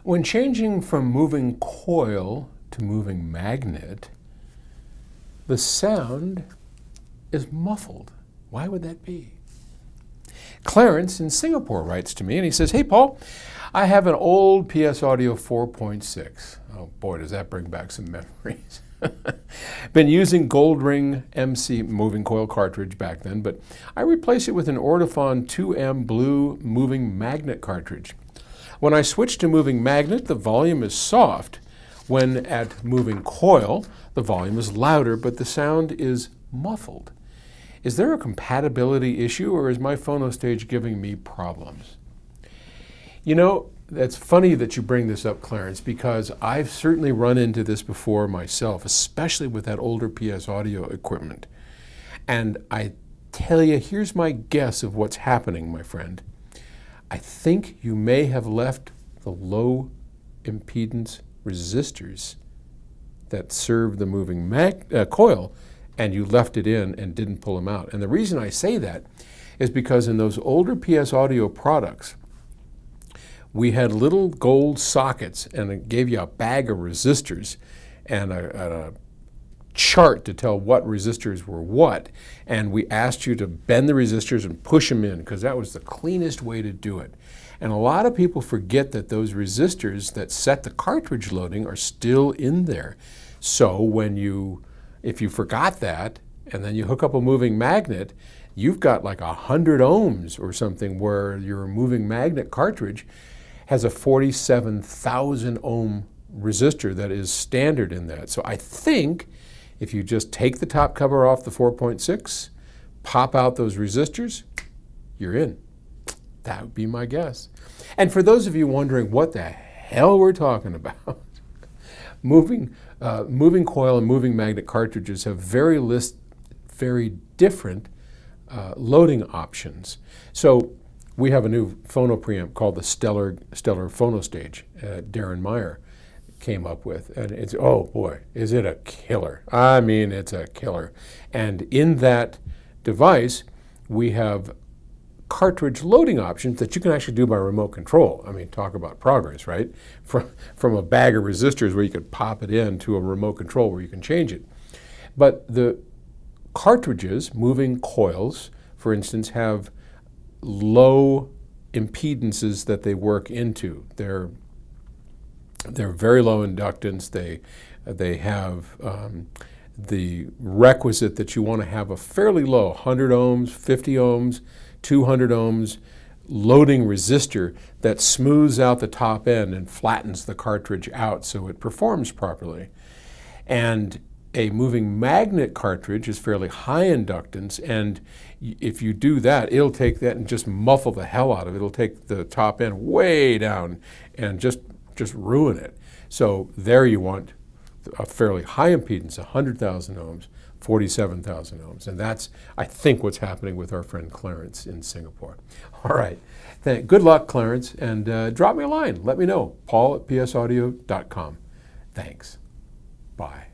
When changing from moving coil to moving magnet, the sound is muffled. Why would that be? Clarence in Singapore writes to me and he says, "Hey Paul, I have an old PS Audio 4.6. Oh boy, does that bring back some memories. Been using Gold Ring MC moving coil cartridge back then, but I replaced it with an Ortofon 2M blue moving magnet cartridge. When I switch to moving magnet, the volume is soft. When at moving coil, the volume is louder, but the sound is muffled. Is there a compatibility issue, or is my phono stage giving me problems?" You know, that's funny that you bring this up, Clarence, because I've certainly run into this before myself, especially with that older PS Audio equipment. And I tell you, here's my guess of what's happening, my friend. I think you may have left the low impedance resistors that serve the moving coil, and you left it in and didn't pull them out. And the reason I say that is because in those older PS Audio products, we had little gold sockets, and it gave you a bag of resistors and a chart to tell what resistors were what. And we asked you to bend the resistors and push them in, because that was the cleanest way to do it. And a lot of people forget that those resistors that set the cartridge loading are still in there. So if you forgot that, and then you hook up a moving magnet, you've got like 100 ohms or something, where your moving magnet cartridge has a 47,000 ohm resistor that is standard in that. So I think if you just take the top cover off the 4.6, pop out those resistors, you're in. That would be my guess. And for those of you wondering what the hell we're talking about, moving coil and moving magnet cartridges have very different loading options. So we have a new phono preamp called the Stellar Phono Stage. Darren Meyer came up with, and it's, oh boy, is it a killer. I mean, it's a killer. And in that device, we have cartridge loading options that you can actually do by remote control. I mean, talk about progress, right? From a bag of resistors where you could pop it in to a remote control where you can change it. But the cartridges, moving coils, for instance, have low impedances that they work into. They're very low inductance. They have the requisite that you want to have a fairly low 100 ohms, 50 ohms, 200 ohms loading resistor that smooths out the top end and flattens the cartridge out so it performs properly. And a moving magnet cartridge is fairly high inductance, and if you do that, it'll take that and just muffle the hell out of it. It'll take the top end way down and just ruin it. So there you want a fairly high impedance, 100,000 ohms, 47,000 ohms. And that's, I think, what's happening with our friend Clarence in Singapore. All right. Good luck, Clarence, and drop me a line. Let me know. Paul@psaudio.com. Thanks. Bye.